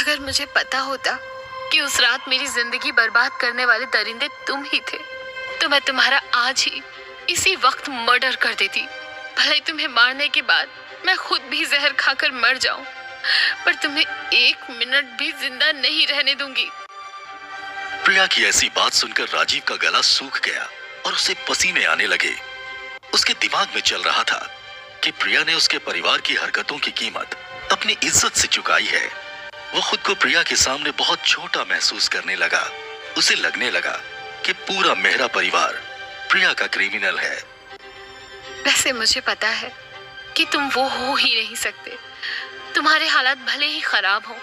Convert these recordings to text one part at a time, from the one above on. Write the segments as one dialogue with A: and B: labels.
A: अगर मुझे पता होता कि उस रात मेरी जिंदगी बर्बाद करने वाले दरिंदे तुम ही थे, तो मैं तुम्हारा आज ही इसी वक्त मर्डर कर देती। भले ही तुम्हें मारने के बाद मैं खुद भी जहर खाकर मर जाऊं, पर तुम्हें एक मिनट भी जिंदा नहीं रहने दूंगी।
B: प्रिया की ऐसी बात सुनकर राजीव का गला सूख गया और उसे पसीने आने लगे। उसके दिमाग में चल रहा था कि प्रिया ने उसके परिवार की हरकतों की कीमत अपनी इज्जत से चुकाई है। वो खुद को प्रिया के सामने बहुत छोटा महसूस करने लगा। उसे लगने लगा कि पूरा मेहरा परिवार प्रिया का क्रिमिनल है।
A: वैसे मुझे पता है कि तुम वो हो ही नहीं सकते। तुम्हारे हालात भले ही खराब हो,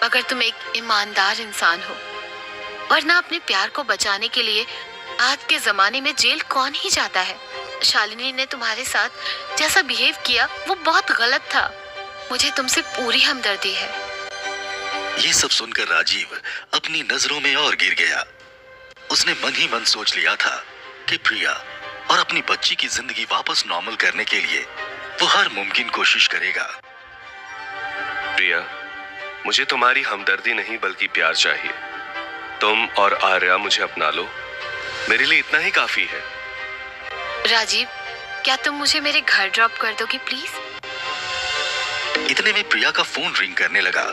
A: मगर तुम एक ईमानदार इंसान हो, वरना अपने प्यार को बचाने के लिए आज के जमाने में जेल कौन ही जाता है। शालिनी ने तुम्हारे साथ जैसा बिहेव किया वो बहुत गलत था। मुझे तुमसे पूरी हमदर्दी है।
B: ये सब सुनकर राजीव अपनी नजरों में और गिर गया। उसने मन ही मन सोच लिया था कि प्रिया और अपनी बच्ची की जिंदगी वापस नॉर्मल करने के लिए वो हर मुमकिन कोशिश करेगा।
C: प्रिया, मुझे तुम्हारी हमदर्दी नहीं बल्कि प्यार चाहिए। तुम और आर्या मुझे अपना लो, मेरे लिए इतना ही काफी है।
A: राजीव, क्या तुम मुझे मेरे घर ड्रॉप कर दोगे प्लीज?
B: इतने में प्रिया का फोन रिंग करने लगा।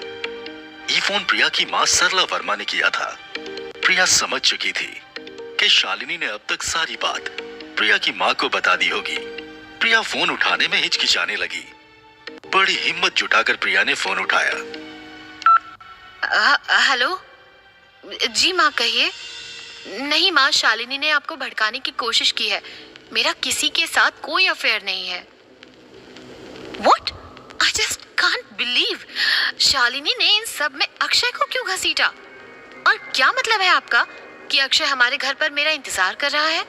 B: ये फोन प्रिया की मां सरला वर्मा ने किया था। प्रिया समझ चुकी थी कि शालिनी ने अब तक सारी बात प्रिया की मां को बता दी होगी। प्रिया फोन उठाने में हिचकिचाने लगी। बड़ी हिम्मत जुटाकर प्रिया ने फोन उठाया।
A: हेलो जी माँ, कहिए। नहीं माँ, शालिनी ने आपको भड़काने की कोशिश की है। मेरा किसी के साथ कोई अफेयर नहीं है। What? I just can't believe। Shalini ने इन सब में अक्षय को क्यों घसीटा? और क्या मतलब है आपका कि अक्षय हमारे घर पर मेरा इंतजार कर रहा है?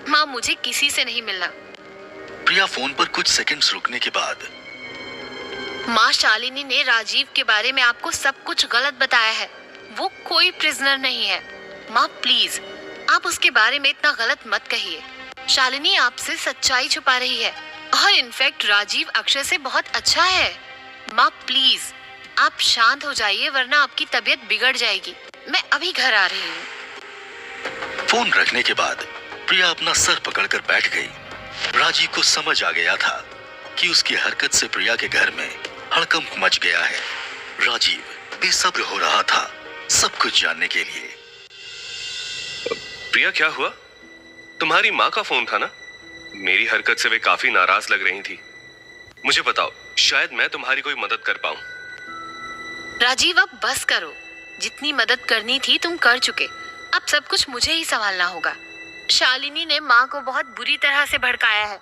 A: माँ, मुझे किसी से नहीं मिलना।
B: प्रिया फोन पर कुछ सेकंड्स रुकने के बाद,
A: माँ, शालिनी ने राजीव के बारे में आपको सब कुछ गलत बताया है। वो कोई प्रिजनर नहीं है। माँ प्लीज, आप उसके बारे में इतना गलत मत कहिए। शालिनी आपसे सच्चाई छुपा रही है और इनफैक्ट राजीव अक्षय से बहुत अच्छा है। माँ प्लीज, आप शांत हो जाइए, वरना आपकी तबीयत बिगड़ जाएगी। मैं अभी घर आ रही हूँ।
B: फोन रखने के बाद प्रिया अपना सर पकड़कर बैठ गई। राजीव को समझ आ गया था कि उसकी हरकत से प्रिया के घर में हड़कंप मच गया है। राजीव बेसब्र हो रहा था सब कुछ जानने के लिए।
C: प्रिया, क्या हुआ? तुम्हारी माँ का फोन था ना? मेरी हरकत से वे काफी नाराज लग रही थी। मुझे बताओ, शायद मैं तुम्हारी कोई मदद कर पाऊं।
A: राजीव, अब बस करो। जितनी मदद करनी थी तुम कर चुके। अब सब कुछ मुझे ही संभालना होगा। शालिनी ने माँ को बहुत बुरी तरह से भड़काया है।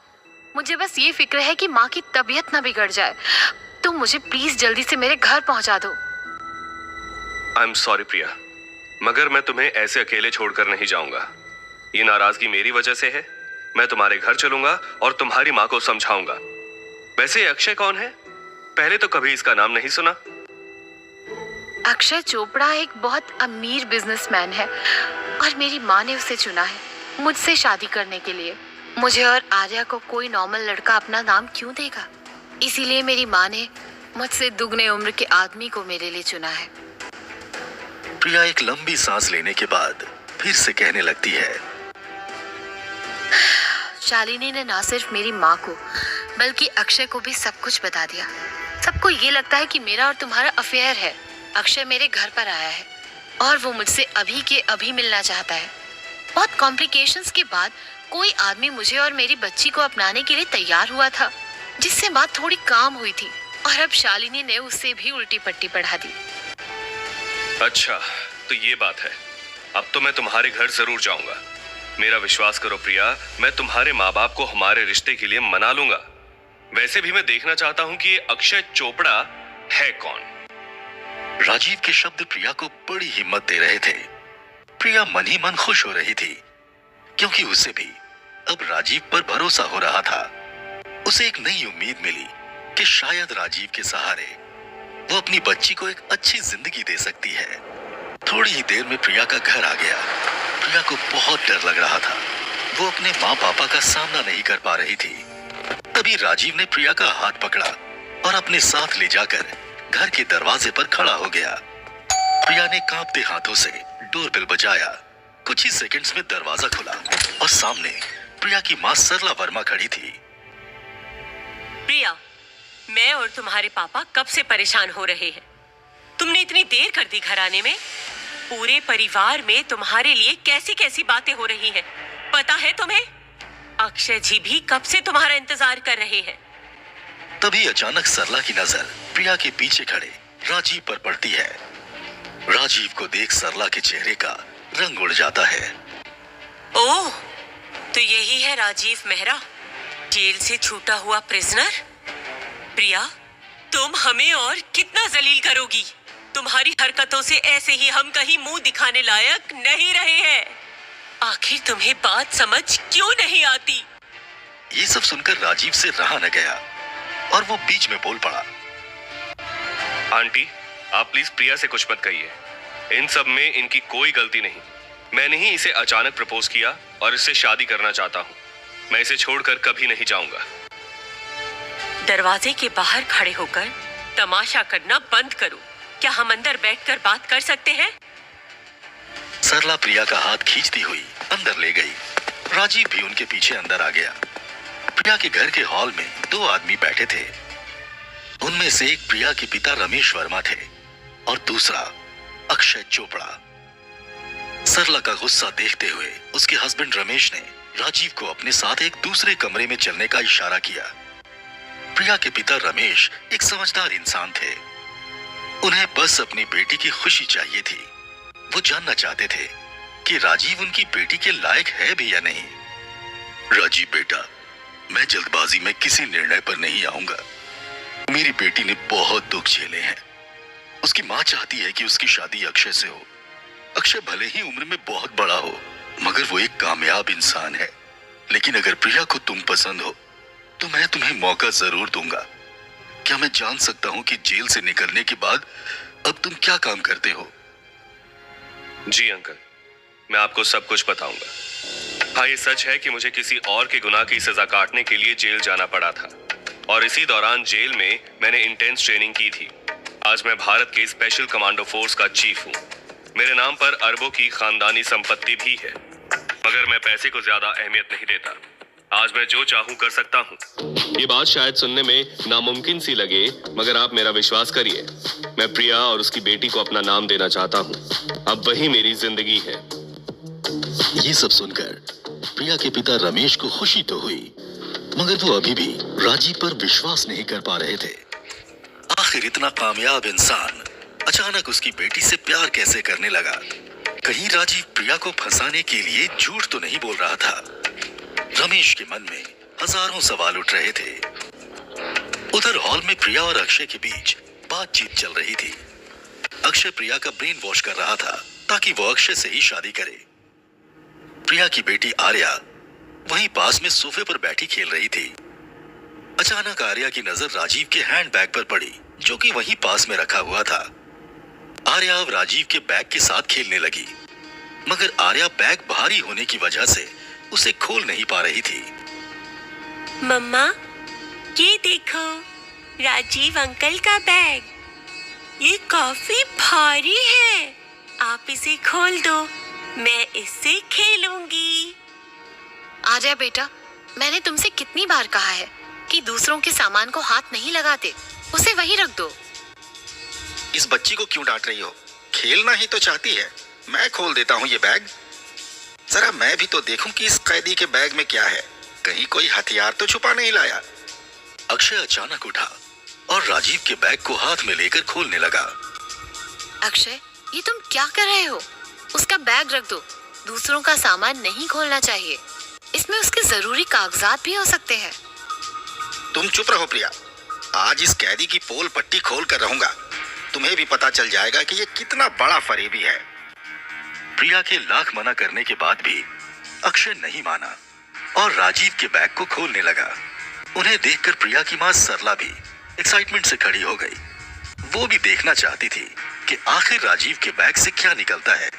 A: मुझे बस ये फिक्र है कि माँ की तबीयत ना बिगड़ जाए। तुम मुझे प्लीज जल्दी से मेरे घर पहुंचा दो।
C: आई एम सॉरी प्रिया, मगर मैं तुम्हें ऐसे अकेले छोड़कर नहीं जाऊंगा। ये नाराजगी मेरी वजह से है। मैं तुम्हारे घर चलूंगा और तुम्हारी माँ को समझाऊंगा। वैसे अक्षय कौन है? पहले तो कभी इसका नाम नहीं सुना।
A: अक्षय चोपड़ा एक बहुत अमीर बिजनेसमैन है और मेरी माँ ने उसे चुना है मुझसे शादी करने के लिए। मुझे और आर्या को कोई नॉर्मल लड़का अपना नाम क्यों देगा? इसीलिए मेरी माँ ने मुझसे दुगने उम्र के आदमी को मेरे लिए चुना है।
B: प्रिया एक लंबी सांस लेने के बाद फिर से कहने लगती है।
A: शालिनी ने ना सिर्फ मेरी माँ को बल्कि अक्षय को भी सब कुछ बता दिया। सबको ये लगता है कि मेरा और तुम्हारा अफेयर है। अक्षय मेरे घर पर आया है और वो मुझसे अभी के अभी मिलना चाहता है। बहुत कॉम्प्लिकेशंस के बाद कोई आदमी मुझे और मेरी बच्ची को अपनाने के लिए तैयार हुआ था, जिससे बात थोड़ी काम हुई थी। और अब शालिनी ने उससे भी उल्टी पट्टी पढ़ा दी।
C: अच्छा, तो ये बात है। अब तो मैं तुम्हारे घर जरूर जाऊंगा। मेरा विश्वास करो प्रिया, मैं तुम्हारे माँ बाप को हमारे रिश्ते के लिए मना लूंगा। वैसे भी मैं देखना चाहता हूँ कि ये अक्षय चोपड़ा है कौन।
B: राजीव के शब्द प्रिया को बड़ी हिम्मत दे रहे थे। प्रिया मन ही मन खुश हो रही थी, क्योंकि उसे भी अब राजीव पर भरोसा हो रहा था। उसे एक नई उम्मीद मिली कि शायद राजीव के सहारे वो अपनी बच्ची को एक अच्छी जिंदगी दे सकती है। थोड़ी ही देर में प्रिया का घर आ गया। प्रिया को बहुत डर लग रहा था। वो अपने माँ पापा का सामना नहीं कर पा रही थी। तभी राजीव ने प्रिया का हाथ पकड़ा और अपने साथ ले जाकर घर के दरवाजे पर खड़ा हो गया। प्रिया ने कांपते हाथों से डोरबेल बजाया। कुछ ही सेकंड्स में दरवाजा खुला और सामने प्रिया की मां सरला वर्मा खड़ी थी।
D: प्रिया, मैं और तुम्हारे पापा कब से परेशान हो रहे हैं। तुमने इतनी देर कर दी घर आने में। पूरे परिवार में तुम्हारे लिए कैसी कैसी बातें हो रही हैं, पता है तुम्हें? अक्षय जी भी कब से तुम्हारा इंतजार कर रहे हैं।
B: तभी अचानक सरला की नजर प्रिया के पीछे खड़े राजीव पर पड़ती है। राजीव को देख सरला के चेहरे का रंग उड़ जाता है।
D: ओह, तो यही है राजीव मेहरा, जेल से छूटा हुआ प्रिजनर। प्रिया, तुम हमें और कितना जलील करोगी। तुम्हारी हरकतों से ऐसे ही हम कहीं मुंह दिखाने लायक नहीं रहे हैं। आखिर तुम्हें बात समझ क्यों नहीं आती?
B: ये सब सुनकर राजीव से रहा न गया और वो बीच में बोल पड़ा।
C: आंटी, आप प्लीज प्रिया से कुछ मत कहिए। इन सब में इनकी कोई गलती नहीं। मैंने ही इसे अचानक प्रपोज किया और इससे शादी करना चाहता हूँ। मैं इसे छोड़कर कभी नहीं जाऊंगा।
D: दरवाजे के बाहर खड़े होकर तमाशा करना बंद करो। क्या हम अंदर बैठकर बात कर सकते हैं?
B: सरला प्रिया का हाथ खींचती हुई अंदर ले गई। राजीव भी उनके पीछे अंदर आ गया। प्रिया के घर के हॉल में दो आदमी बैठे थे। उनमें से एक प्रिया के पिता रमेश वर्मा थे और दूसरा अक्षय चोपड़ा। सरला का गुस्सा देखते हुए उसके हस्बैंड रमेश ने राजीव को अपने साथ एक दूसरे कमरे में चलने का इशारा किया। प्रिया के पिता रमेश एक समझदार इंसान थे। उन्हें बस अपनी बेटी की खुशी चाहिए थी। वो जानना चाहते थे कि राजीव उनकी बेटी के लायक है भी या नहीं। राजीव बेटा, मैं जल्दबाजी में किसी निर्णय पर नहीं आऊंगा। मेरी बेटी ने बहुत दुख झेले हैं। उसकी माँ चाहती है कि उसकी शादी अक्षय से हो। अक्षय भले ही उम्र में बहुत बड़ा हो, मगर वो एक कामयाब इंसान है। लेकिन अगर प्रिया को तुम पसंद हो तो मैं तुम्हें मौका जरूर दूंगा। क्या मैं जान सकता हूँ कि जेल से निकलने के बाद अब तुम क्या काम करते हो?
C: जी अंकल, मैं आपको सब कुछ बताऊंगा। हाँ, ये सच है कि मुझे किसी और के गुनाह की सजा काटने के लिए जेल जाना पड़ा था और इसी दौरान जेल में मैंने इंटेंस ट्रेनिंग की थी। आज मैं भारत के स्पेशल कमांडो फोर्स का चीफ हूँ। मेरे नाम पर अरबों की खानदानी संपत्ति भी है, मगर मैं पैसे को ज्यादा अहमियत नहीं देता। आज मैं जो चाहूँ कर सकता हूँ। ये बात शायद सुनने में नामुमकिन सी लगे, मगर आप मेरा विश्वास करिए। मैं प्रिया और उसकी बेटी को अपना नाम देना चाहता हूँ। अब वही मेरी जिंदगी है।
B: ये सब सुनकर प्रिया के पिता रमेश को खुशी तो हुई, मगर वो अभी भी राजीव पर विश्वास नहीं कर पा रहे थे। आखिर इतना कामयाब इंसान अचानक उसकी बेटी से प्यार कैसे करने लगा? कहीं राजीव प्रिया को फंसाने के लिए झूठ तो नहीं बोल रहा था? रमेश के मन में हजारों सवाल उठ रहे थे। उधर हॉल में प्रिया और अक्षय के बीच बातचीत चल रही थी। अक्षय प्रिया का ब्रेन वॉश कर रहा था ताकि वो अक्षय से ही शादी करे। प्रिया की बेटी आर्या वहीं पास में सोफे पर बैठी खेल रही थी। अचानक आर्या की नजर राजीव के हैंडबैग पर पड़ी, जो कि वहीं पास में रखा हुआ था। आर्या अब राजीव के बैग के साथ खेलने लगी, मगर आर्या बैग भारी होने की वजह से उसे खोल नहीं पा रही थी।
D: मम्मा, ये देखो, राजीव अंकल का बैग। ये काफी भारी है। आप इसे खोल दो, मैं इससे खेलूंगी।
A: आर्या बेटा, मैंने तुमसे कितनी बार कहा है कि दूसरों के सामान को हाथ नहीं लगाते, उसे वहीं रख दो।
E: इस बच्ची को क्यों डांट रही हो? खेलना ही तो चाहती है। मैं खोल देता हूँ ये बैग। जरा मैं भी तो देखूं कि इस कैदी के बैग में क्या है। कहीं कोई हथियार तो छुपा नहीं लाया।
B: अक्षय अचानक उठा और राजीव के बैग को हाथ में लेकर खोलने लगा।
A: अक्षय, ये तुम क्या कर रहे हो? उसका बैग रख दो। दूसरों का सामान नहीं खोलना चाहिए। इसमें उसके जरूरी कागजात भी हो सकते हैं।
E: तुम चुप रहो प्रिया। आज इस कैदी की पोल पट्टी खोल कर रहूंगा। तुम्हें भी पता चल जाएगा कि ये कितना बड़ा फरेबी है।
B: प्रिया के लाख मना करने के बाद भी अक्षय नहीं माना और राजीव के बैग को खोलने लगा। उन्हें देखकर प्रिया की मां सरला भी एक्साइटमेंट से खड़ी हो गई। वो भी देखना चाहती थी कि आखिर राजीव के बैग से क्या निकलता है।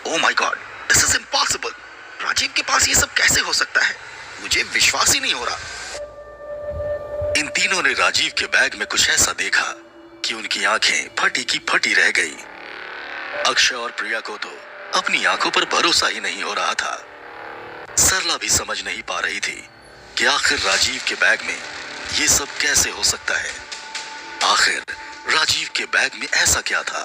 E: Oh my God, this is impossible. Rajiv के पास ये सब कैसे हो सकता है? मुझे विश्वास ही नहीं हो रहा।
B: इन तीनों ने राजीव के बैग में कुछ ऐसा देखा कि उनकी आंखें फटी की फटी रह गई। अक्षय और प्रिया को तो अपनी आंखों पर भरोसा ही नहीं हो रहा था। सरला भी समझ नहीं पा रही थी कि आखिर राजीव के बैग में ये सब कैसे हो सकता है। आखिर राजीव के बैग में ऐसा क्या था